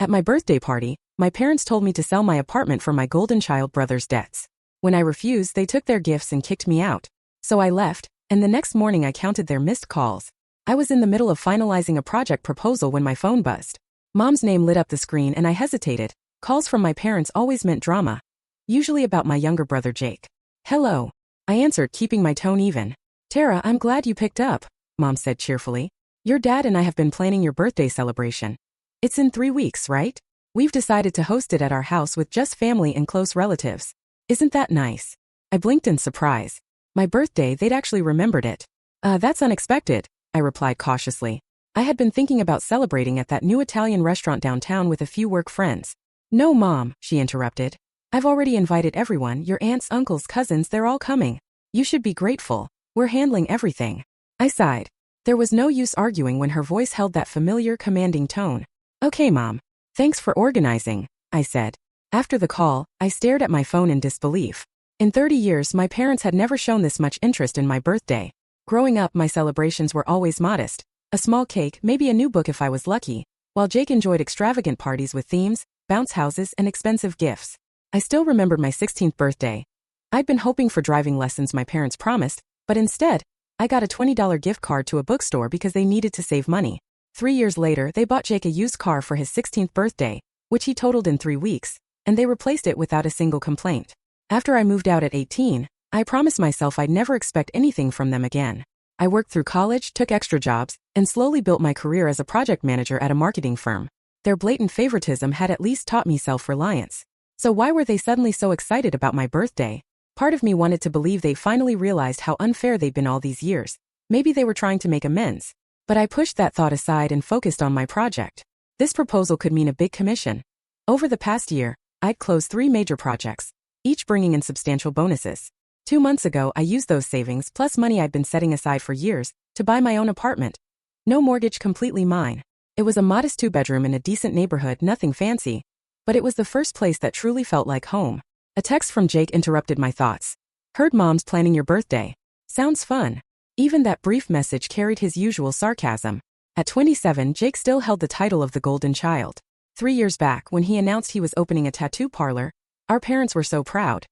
At my birthday party, my parents told me to sell my apartment for my golden child brother's debts. When I refused, they took their gifts and kicked me out. So I left, and the next morning I counted their missed calls. I was in the middle of finalizing a project proposal when my phone buzzed. Mom's name lit up the screen and I hesitated. Calls from my parents always meant drama. Usually about my younger brother Jake. "Hello," I answered, keeping my tone even. "Tara, I'm glad you picked up," Mom said cheerfully. "Your dad and I have been planning your birthday celebration. It's in 3 weeks, right? We've decided to host it at our house with just family and close relatives. Isn't that nice?" I blinked in surprise. My birthday, they'd actually remembered it. That's unexpected," I replied cautiously. I had been thinking about celebrating at that new Italian restaurant downtown with a few work friends. "No, Mom," she interrupted. "I've already invited everyone, your aunts, uncles, cousins, they're all coming. You should be grateful. We're handling everything." I sighed. There was no use arguing when her voice held that familiar, commanding tone. "Okay, Mom. Thanks for organizing," I said. After the call, I stared at my phone in disbelief. In 30 years, my parents had never shown this much interest in my birthday. Growing up, my celebrations were always modest. A small cake, maybe a new book if I was lucky, while Jake enjoyed extravagant parties with themes, bounce houses, and expensive gifts. I still remembered my 16th birthday. I'd been hoping for driving lessons my parents promised, but instead, I got a $20 gift card to a bookstore because they needed to save money. 3 years later, they bought Jake a used car for his 16th birthday, which he totaled in 3 weeks, and they replaced it without a single complaint. After I moved out at 18, I promised myself I'd never expect anything from them again. I worked through college, took extra jobs, and slowly built my career as a project manager at a marketing firm. Their blatant favoritism had at least taught me self-reliance. So why were they suddenly so excited about my birthday? Part of me wanted to believe they finally realized how unfair they'd been all these years. Maybe they were trying to make amends. But I pushed that thought aside and focused on my project. This proposal could mean a big commission. Over the past year, I'd closed 3 major projects, each bringing in substantial bonuses. 2 months ago, I used those savings, plus money I'd been setting aside for years, to buy my own apartment. No mortgage, completely mine. It was a modest 2-bedroom in a decent neighborhood, nothing fancy. But it was the first place that truly felt like home. A text from Jake interrupted my thoughts. "Heard Mom's planning your birthday. Sounds fun." Even that brief message carried his usual sarcasm. At 27, Jake still held the title of the golden child. 3 years back, when he announced he was opening a tattoo parlor, our parents were so proud.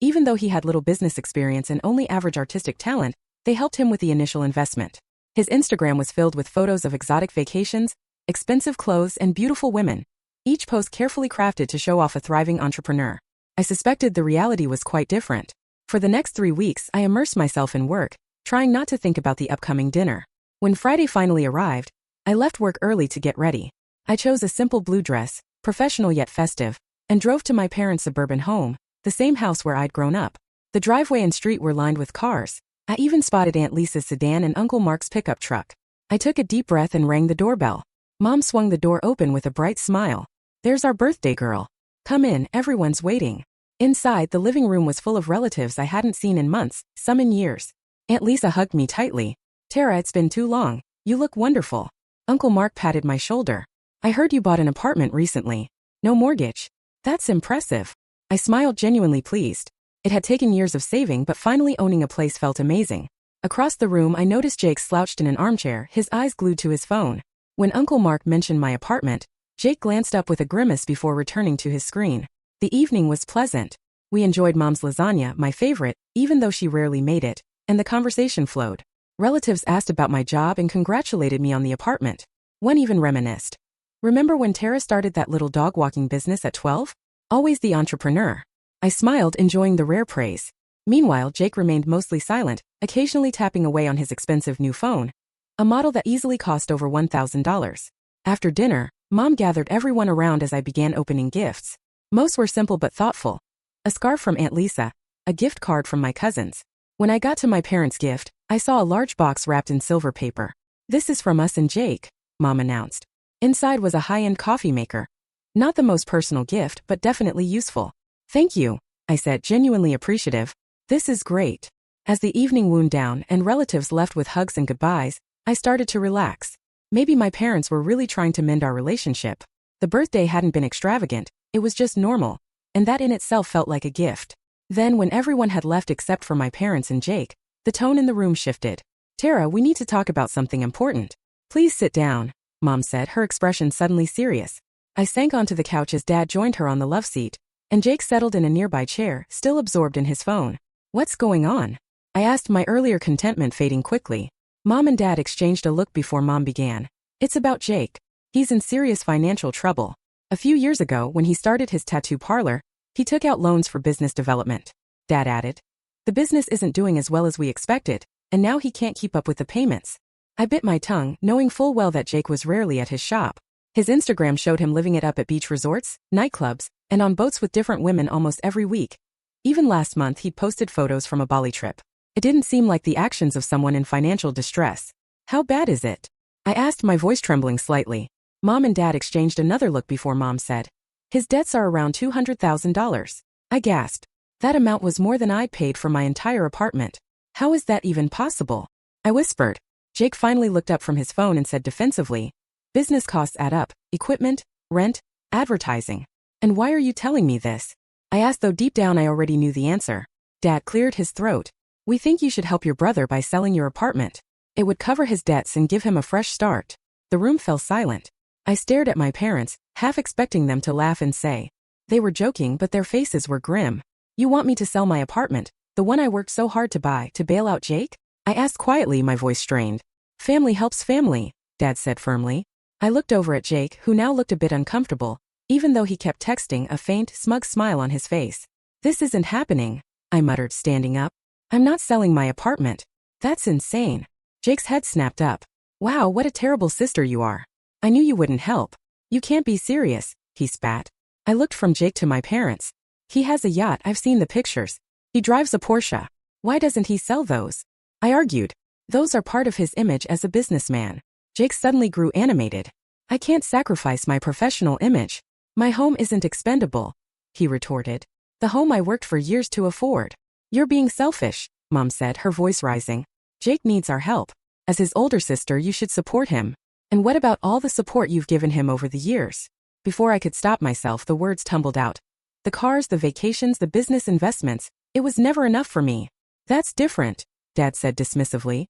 Even though he had little business experience and only average artistic talent, they helped him with the initial investment. His Instagram was filled with photos of exotic vacations, expensive clothes, and beautiful women, each post carefully crafted to show off a thriving entrepreneur. I suspected the reality was quite different. For the next 3 weeks, I immersed myself in work, trying not to think about the upcoming dinner. When Friday finally arrived, I left work early to get ready. I chose a simple blue dress, professional yet festive, and drove to my parents' suburban home, the same house where I'd grown up. The driveway and street were lined with cars. I even spotted Aunt Lisa's sedan and Uncle Mark's pickup truck. I took a deep breath and rang the doorbell. Mom swung the door open with a bright smile. "There's our birthday girl. Come in, everyone's waiting." Inside, the living room was full of relatives I hadn't seen in months, some in years. Aunt Lisa hugged me tightly. "Tara, it's been too long. You look wonderful." Uncle Mark patted my shoulder. "I heard you bought an apartment recently. No mortgage. That's impressive." I smiled, genuinely pleased. It had taken years of saving, but finally owning a place felt amazing. Across the room, I noticed Jake slouched in an armchair, his eyes glued to his phone. When Uncle Mark mentioned my apartment, Jake glanced up with a grimace before returning to his screen. The evening was pleasant. We enjoyed Mom's lasagna, my favorite, even though she rarely made it, and the conversation flowed. Relatives asked about my job and congratulated me on the apartment. One even reminisced. "Remember when Tara started that little dog walking business at 12? Always the entrepreneur." I smiled, enjoying the rare praise. Meanwhile, Jake remained mostly silent, occasionally tapping away on his expensive new phone, a model that easily cost over $1,000. After dinner, Mom gathered everyone around as I began opening gifts. Most were simple but thoughtful. A scarf from Aunt Lisa, a gift card from my cousins. When I got to my parents' gift, I saw a large box wrapped in silver paper. "This is from us and Jake," Mom announced. Inside was a high-end coffee maker. Not the most personal gift, but definitely useful. "Thank you," I said, genuinely appreciative. "This is great." As the evening wound down and relatives left with hugs and goodbyes, I started to relax. Maybe my parents were really trying to mend our relationship. The birthday hadn't been extravagant, it was just normal, and that in itself felt like a gift. Then, when everyone had left except for my parents and Jake, the tone in the room shifted. "Tara, we need to talk about something important." "Please sit down," Mom said, her expression suddenly serious. I sank onto the couch as Dad joined her on the love seat, and Jake settled in a nearby chair, still absorbed in his phone. What's going on? I asked, my earlier contentment fading quickly. Mom and Dad exchanged a look before Mom began. It's about Jake. He's in serious financial trouble. A few years ago, when he started his tattoo parlor, he took out loans for business development. Dad added. The business isn't doing as well as we expected, and now he can't keep up with the payments. I bit my tongue, knowing full well that Jake was rarely at his shop. His Instagram showed him living it up at beach resorts, nightclubs, and on boats with different women almost every week. Even last month he'd posted photos from a Bali trip. It didn't seem like the actions of someone in financial distress. How bad is it? I asked, my voice trembling slightly. Mom and Dad exchanged another look before Mom said, his debts are around $200,000. I gasped. That amount was more than I'd paid for my entire apartment. How is that even possible? I whispered. Jake finally looked up from his phone and said defensively, business costs add up, equipment, rent, advertising. And why are you telling me this? I asked, though deep down I already knew the answer. Dad cleared his throat. We think you should help your brother by selling your apartment. It would cover his debts and give him a fresh start. The room fell silent. I stared at my parents, half expecting them to laugh and say. They were joking, but their faces were grim. You want me to sell my apartment, the one I worked so hard to buy, to bail out Jake? I asked quietly, my voice strained. Family helps family, Dad said firmly. I looked over at Jake, who now looked a bit uncomfortable, even though he kept texting, a faint, smug smile on his face. This isn't happening, I muttered, standing up. I'm not selling my apartment. That's insane. Jake's head snapped up. Wow, what a terrible sister you are. I knew you wouldn't help. You can't be serious, he spat. I looked from Jake to my parents. He has a yacht, I've seen the pictures. He drives a Porsche. Why doesn't he sell those? I argued. Those are part of his image as a businessman. Jake suddenly grew animated. I can't sacrifice my professional image. My home isn't expendable, he retorted. The home I worked for years to afford. You're being selfish, Mom said, her voice rising. Jake needs our help. As his older sister, you should support him. And what about all the support you've given him over the years? Before I could stop myself, the words tumbled out. The cars, the vacations, the business investments, it was never enough for me. That's different, Dad said dismissively.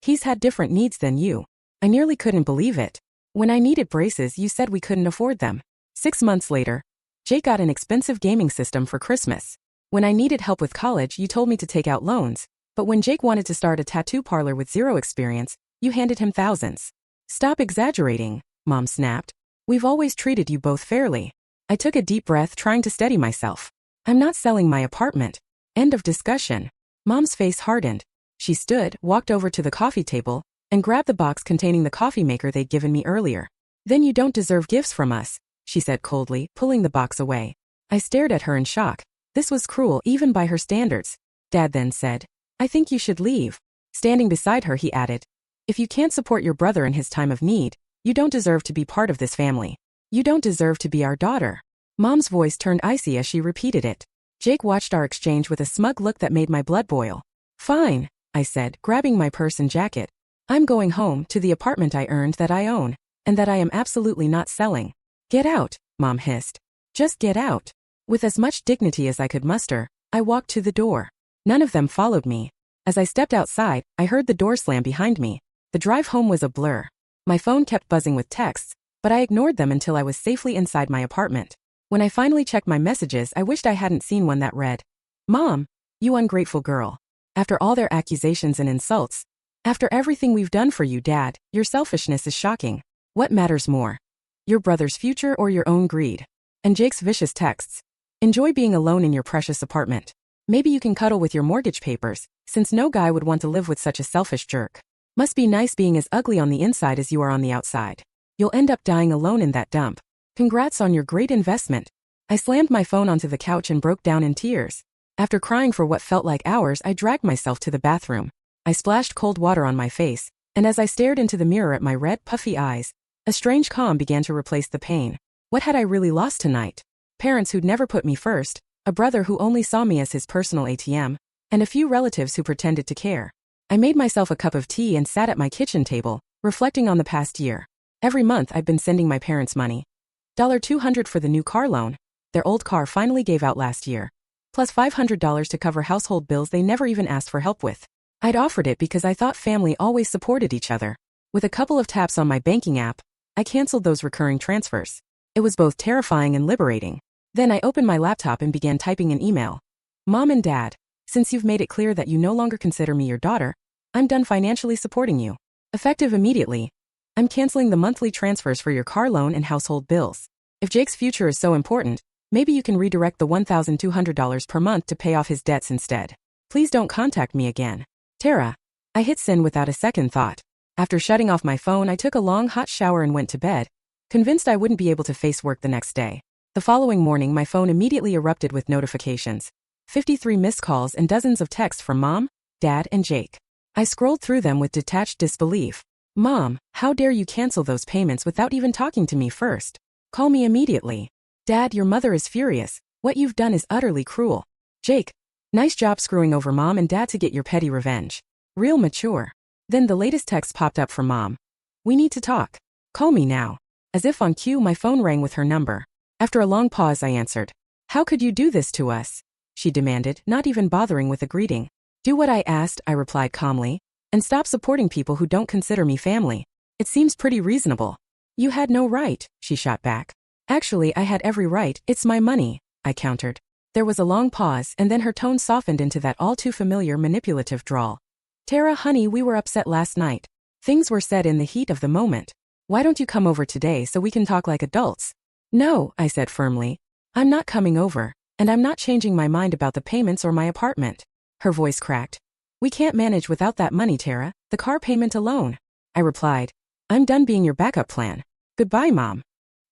He's had different needs than you. I nearly couldn't believe it. When I needed braces, you said we couldn't afford them. 6 months later, Jake got an expensive gaming system for Christmas. When I needed help with college, you told me to take out loans. But when Jake wanted to start a tattoo parlor with zero experience, you handed him thousands. Stop exaggerating, Mom snapped. We've always treated you both fairly. I took a deep breath, trying to steady myself. I'm not selling my apartment. End of discussion. Mom's face hardened. She stood, walked over to the coffee table, and grabbed the box containing the coffee maker they'd given me earlier. Then you don't deserve gifts from us, she said coldly, pulling the box away. I stared at her in shock. This was cruel, even by her standards. Dad then said, I think you should leave. Standing beside her, he added, if you can't support your brother in his time of need, you don't deserve to be part of this family. You don't deserve to be our daughter. Mom's voice turned icy as she repeated it. Jake watched our exchange with a smug look that made my blood boil. Fine, I said, grabbing my purse and jacket. I'm going home, to the apartment I earned, that I own, and that I am absolutely not selling. Get out, Mom hissed. Just get out. With as much dignity as I could muster, I walked to the door. None of them followed me. As I stepped outside, I heard the door slam behind me. The drive home was a blur. My phone kept buzzing with texts, but I ignored them until I was safely inside my apartment. When I finally checked my messages, I wished I hadn't seen one that read, Mom, you ungrateful girl. After all their accusations and insults, after everything we've done for you, Dad, your selfishness is shocking. What matters more? Your brother's future or your own greed? And Jake's vicious texts. Enjoy being alone in your precious apartment. Maybe you can cuddle with your mortgage papers, since no guy would want to live with such a selfish jerk. Must be nice being as ugly on the inside as you are on the outside. You'll end up dying alone in that dump. Congrats on your great investment. I slammed my phone onto the couch and broke down in tears. After crying for what felt like hours, I dragged myself to the bathroom. I splashed cold water on my face, and as I stared into the mirror at my red, puffy eyes, a strange calm began to replace the pain. What had I really lost tonight? Parents who'd never put me first, a brother who only saw me as his personal ATM, and a few relatives who pretended to care. I made myself a cup of tea and sat at my kitchen table, reflecting on the past year. Every month I'd been sending my parents money. $200 for the new car loan their old car finally gave out last year, plus $500 to cover household bills they never even asked for help with. I'd offered it because I thought family always supported each other. With a couple of taps on my banking app, I canceled those recurring transfers. It was both terrifying and liberating. Then I opened my laptop and began typing an email. Mom and Dad, since you've made it clear that you no longer consider me your daughter, I'm done financially supporting you. Effective immediately, I'm canceling the monthly transfers for your car loan and household bills. If Jake's future is so important, maybe you can redirect the $1,200 per month to pay off his debts instead. Please don't contact me again. Tara. I hit send without a second thought. After shutting off my phone, I took a long hot shower and went to bed, convinced I wouldn't be able to face work the next day. The following morning, my phone immediately erupted with notifications. 53 missed calls and dozens of texts from Mom, Dad, and Jake. I scrolled through them with detached disbelief. Mom, how dare you cancel those payments without even talking to me first? Call me immediately. Dad, your mother is furious. What you've done is utterly cruel. Jake, nice job screwing over Mom and Dad to get your petty revenge. Real mature. Then the latest text popped up from Mom. We need to talk. Call me now. As if on cue, my phone rang with her number. After a long pause, I answered. How could you do this to us? She demanded, not even bothering with a greeting. Do what I asked, I replied calmly, and stop supporting people who don't consider me family. It seems pretty reasonable. You had no right, she shot back. Actually, I had every right, it's my money, I countered. There was a long pause, and then her tone softened into that all-too-familiar manipulative drawl. Tara, honey, we were upset last night. Things were said in the heat of the moment. Why don't you come over today so we can talk like adults? No, I said firmly. I'm not coming over, and I'm not changing my mind about the payments or my apartment. Her voice cracked. We can't manage without that money, Tara, the car payment alone. I replied. I'm done being your backup plan. Goodbye, Mom.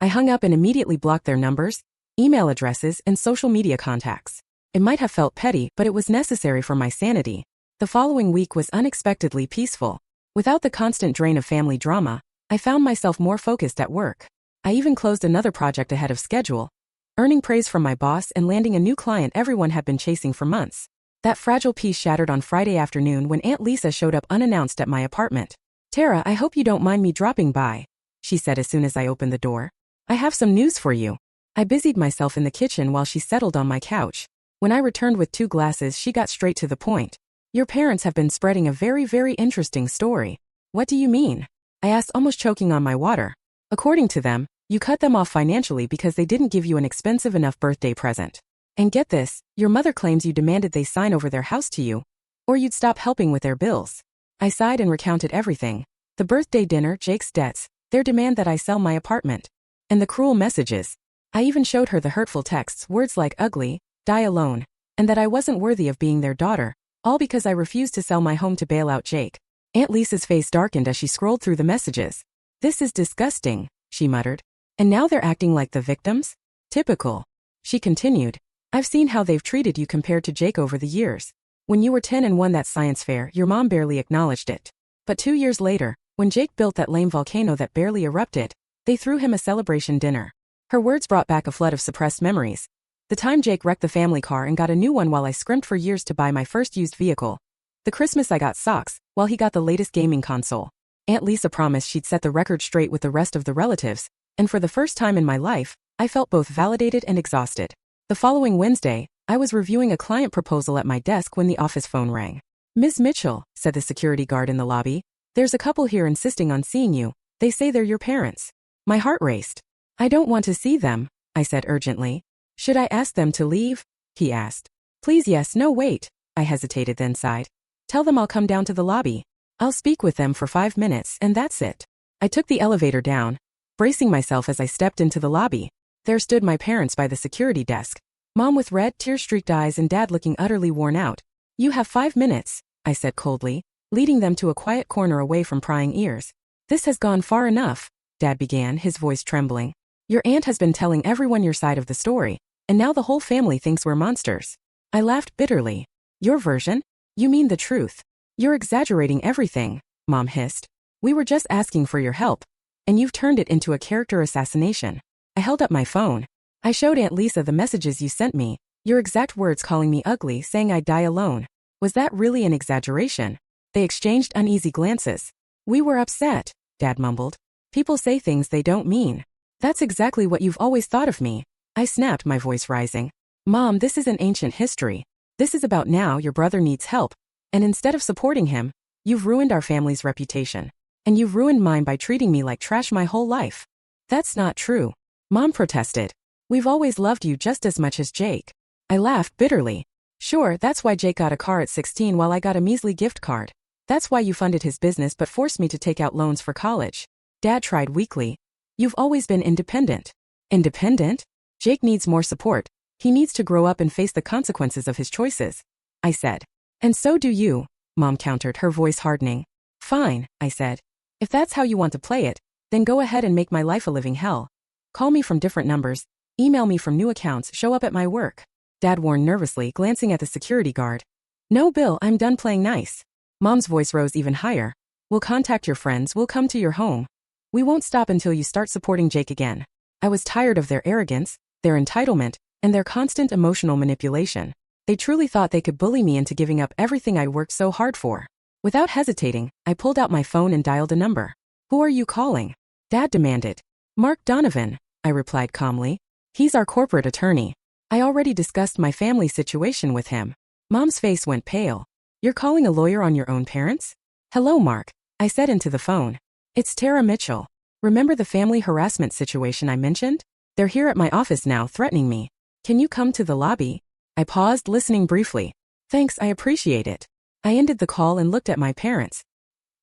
I hung up and immediately blocked their numbers, email addresses, and social media contacts. It might have felt petty, but it was necessary for my sanity. The following week was unexpectedly peaceful. Without the constant drain of family drama, I found myself more focused at work. I even closed another project ahead of schedule, earning praise from my boss and landing a new client everyone had been chasing for months. That fragile peace shattered on Friday afternoon when Aunt Lisa showed up unannounced at my apartment. Tara, I hope you don't mind me dropping by, she said as soon as I opened the door. I have some news for you. I busied myself in the kitchen while she settled on my couch. When I returned with 2 glasses, she got straight to the point. Your parents have been spreading a very, very interesting story. What do you mean? I asked, almost choking on my water. According to them, you cut them off financially because they didn't give you an expensive enough birthday present. And get this, your mother claims you demanded they sign over their house to you, or you'd stop helping with their bills. I sighed and recounted everything. The birthday dinner, Jake's debts, their demand that I sell my apartment, and the cruel messages. I even showed her the hurtful texts, words like ugly, die alone, and that I wasn't worthy of being their daughter, all because I refused to sell my home to bail out Jake. Aunt Lisa's face darkened as she scrolled through the messages. This is disgusting, she muttered. And now they're acting like the victims? Typical. She continued. I've seen how they've treated you compared to Jake over the years. When you were 10 and won that science fair, your mom barely acknowledged it. But 2 years later, when Jake built that lame volcano that barely erupted, they threw him a celebration dinner. Her words brought back a flood of suppressed memories. The time Jake wrecked the family car and got a new one while I scrimped for years to buy my first used vehicle. The Christmas I got socks, while he got the latest gaming console. Aunt Lisa promised she'd set the record straight with the rest of the relatives, and for the first time in my life, I felt both validated and exhausted. The following Wednesday, I was reviewing a client proposal at my desk when the office phone rang. Ms. Mitchell, said the security guard in the lobby, there's a couple here insisting on seeing you. They say they're your parents. My heart raced. I don't want to see them, I said urgently. Should I ask them to leave? He asked. Please, yes, no, wait. I hesitated, then sighed. Tell them I'll come down to the lobby. I'll speak with them for 5 minutes, and that's it. I took the elevator down, bracing myself as I stepped into the lobby. There stood my parents by the security desk. Mom with red, tear-streaked eyes and Dad looking utterly worn out. You have 5 minutes, I said coldly, leading them to a quiet corner away from prying ears. This has gone far enough, Dad began, his voice trembling. Your aunt has been telling everyone your side of the story, and now the whole family thinks we're monsters. I laughed bitterly. Your version? You mean the truth. You're exaggerating everything, Mom hissed. We were just asking for your help, and you've turned it into a character assassination. I held up my phone. I showed Aunt Lisa the messages you sent me, your exact words calling me ugly, saying I'd die alone. Was that really an exaggeration? They exchanged uneasy glances. We were upset, Dad mumbled. People say things they don't mean. That's exactly what you've always thought of me. I snapped, my voice rising. Mom, this isn't ancient history. This is about now. Your brother needs help. And instead of supporting him, you've ruined our family's reputation. And you've ruined mine by treating me like trash my whole life. That's not true. Mom protested. We've always loved you just as much as Jake. I laughed bitterly. Sure, that's why Jake got a car at 16 while I got a measly gift card. That's why you funded his business but forced me to take out loans for college. Dad tried weakly. You've always been independent. Independent? Jake needs more support. He needs to grow up and face the consequences of his choices, I said. And so do you, Mom countered, her voice hardening. Fine, I said. If that's how you want to play it, then go ahead and make my life a living hell. Call me from different numbers, email me from new accounts, show up at my work. Dad warned nervously, glancing at the security guard. No, Bill, I'm done playing nice. Mom's voice rose even higher. We'll contact your friends, we'll come to your home. We won't stop until you start supporting Jake again. I was tired of their arrogance, their entitlement, and their constant emotional manipulation. They truly thought they could bully me into giving up everything I worked so hard for. Without hesitating, I pulled out my phone and dialed a number. Who are you calling? Dad demanded. Mark Donovan, I replied calmly. He's our corporate attorney. I already discussed my family situation with him. Mom's face went pale. You're calling a lawyer on your own parents? Hello, Mark, I said into the phone. It's Tara Mitchell. Remember the family harassment situation I mentioned? They're here at my office now, threatening me. Can you come to the lobby? I paused, listening briefly. Thanks, I appreciate it. I ended the call and looked at my parents.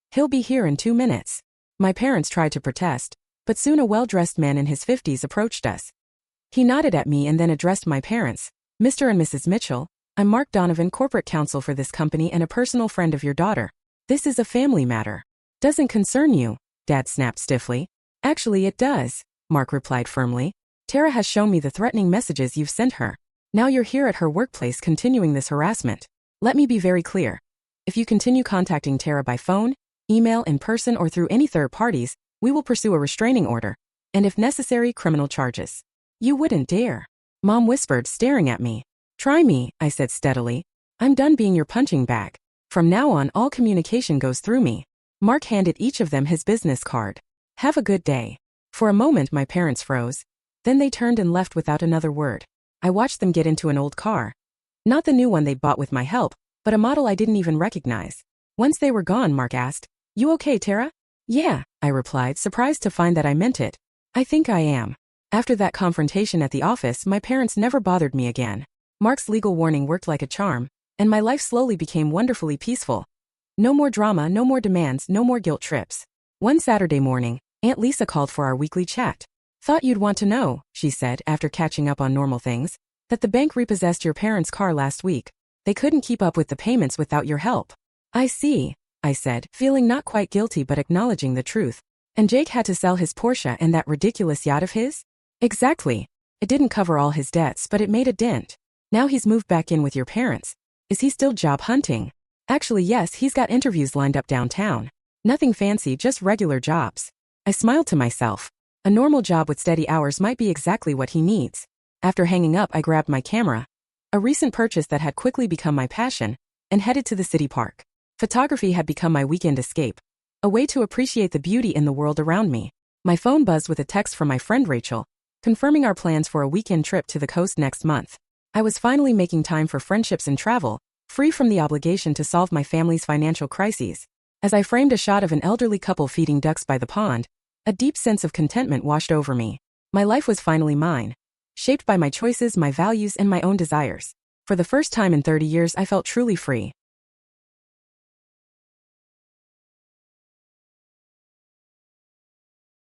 He'll be here in 2 minutes. My parents tried to protest, but soon a well-dressed man in his 50s approached us. He nodded at me and then addressed my parents. Mr. and Mrs. Mitchell, I'm Mark Donovan, corporate counsel for this company and a personal friend of your daughter. This is a family matter. Doesn't concern you, Dad snapped stiffly. Actually, it does, Mark replied firmly. Tara has shown me the threatening messages you've sent her. Now you're here at her workplace continuing this harassment. Let me be very clear. If you continue contacting Tara by phone, email, in person, or through any third parties, we will pursue a restraining order, and if necessary, criminal charges. You wouldn't dare, Mom whispered, staring at me. Try me, I said steadily. I'm done being your punching bag. From now on, all communication goes through me. Mark handed each of them his business card. Have a good day. For a moment, my parents froze. Then they turned and left without another word. I watched them get into an old car. Not the new one they'd bought with my help, but a model I didn't even recognize. Once they were gone, Mark asked, You okay, Tara? Yeah, I replied, surprised to find that I meant it. I think I am. After that confrontation at the office, my parents never bothered me again. Mark's legal warning worked like a charm, and my life slowly became wonderfully peaceful. No more drama, no more demands, no more guilt trips. One Saturday morning, Aunt Lisa called for our weekly chat. Thought you'd want to know, she said, after catching up on normal things, that the bank repossessed your parents' car last week. They couldn't keep up with the payments without your help. I see, I said, feeling not quite guilty but acknowledging the truth. And Jake had to sell his Porsche and that ridiculous yacht of his? Exactly. It didn't cover all his debts, but it made a dent. Now he's moved back in with your parents. Is he still job hunting? Actually, yes, he's got interviews lined up downtown. Nothing fancy, just regular jobs. I smiled to myself. A normal job with steady hours might be exactly what he needs. After hanging up, I grabbed my camera, a recent purchase that had quickly become my passion, and headed to the city park. Photography had become my weekend escape, a way to appreciate the beauty in the world around me. My phone buzzed with a text from my friend Rachel, confirming our plans for a weekend trip to the coast next month. I was finally making time for friendships and travel, free from the obligation to solve my family's financial crises. As I framed a shot of an elderly couple feeding ducks by the pond, a deep sense of contentment washed over me. My life was finally mine, shaped by my choices, my values, and my own desires. For the first time in 30 years, I felt truly free.